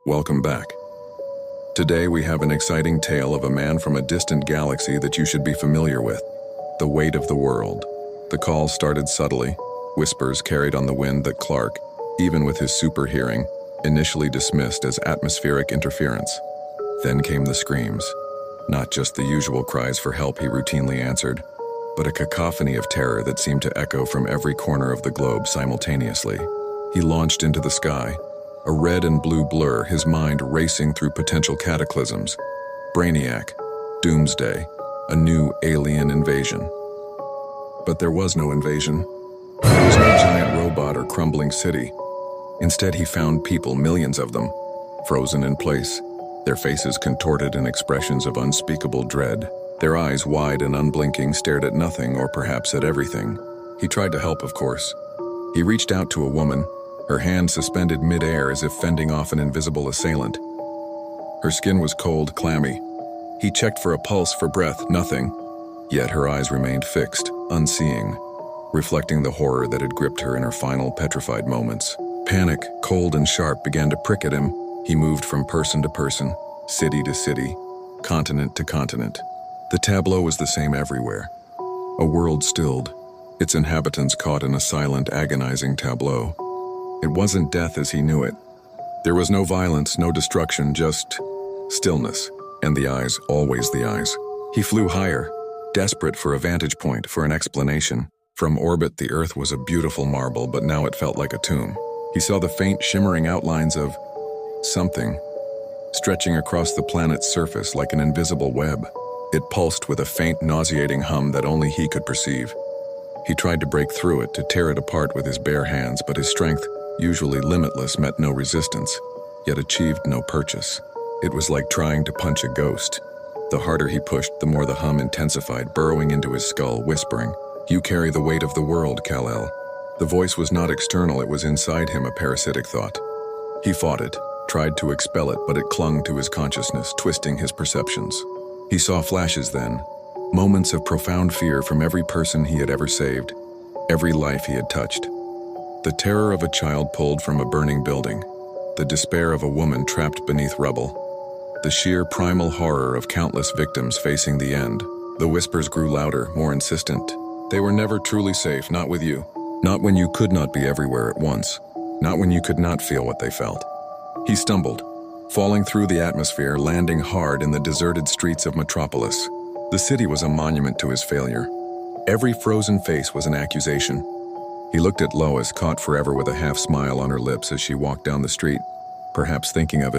Welcome back. Today we have an exciting tale of a man from a distant galaxy that you should be familiar with. The weight of the world. The call started subtly, whispers carried on the wind that Clark, even with his super hearing, initially dismissed as atmospheric interference. Then came the screams. Not just the usual cries for help he routinely answered, but a cacophony of terror that seemed to echo from every corner of the globe simultaneously. He launched into the sky, a red and blue blur, his mind racing through potential cataclysms. Brainiac, Doomsday, a new alien invasion. But there was no invasion. There was no giant robot or crumbling city. Instead, he found people, millions of them, frozen in place, their faces contorted in expressions of unspeakable dread. Their eyes, wide and unblinking, stared at nothing or perhaps at everything. He tried to help, of course. He reached out to a woman, her hand suspended mid-air as if fending off an invisible assailant. Her skin was cold, clammy. He checked for a pulse, for breath, nothing. Yet her eyes remained fixed, unseeing, reflecting the horror that had gripped her in her final petrified moments. Panic, cold and sharp, began to prick at him. He moved from person to person, city to city, continent to continent. The tableau was the same everywhere. A world stilled, its inhabitants caught in a silent, agonizing tableau. It wasn't death as he knew it. There was no violence, no destruction, just stillness. And the eyes, always the eyes. He flew higher, desperate for a vantage point, for an explanation. From orbit, the Earth was a beautiful marble, but now it felt like a tomb. He saw the faint, shimmering outlines of something, stretching across the planet's surface like an invisible web. It pulsed with a faint, nauseating hum that only he could perceive. He tried to break through it, to tear it apart with his bare hands, but his strength, usually limitless, met no resistance, yet achieved no purchase. It was like trying to punch a ghost. The harder he pushed, the more the hum intensified, burrowing into his skull, whispering, "You carry the weight of the world, Kal-El." The voice was not external, it was inside him, a parasitic thought. He fought it, tried to expel it, but it clung to his consciousness, twisting his perceptions. He saw flashes then, moments of profound fear from every person he had ever saved, every life he had touched. The terror of a child pulled from a burning building, the despair of a woman trapped beneath rubble, the sheer primal horror of countless victims facing the end. The whispers grew louder, more insistent. They were never truly safe, not with you. Not when you could not be everywhere at once. Not when you could not feel what they felt. He stumbled, falling through the atmosphere, landing hard in the deserted streets of Metropolis. The city was a monument to his failure. Every frozen face was an accusation. He looked at Lois, caught forever with a half smile on her lips as she walked down the street, perhaps thinking of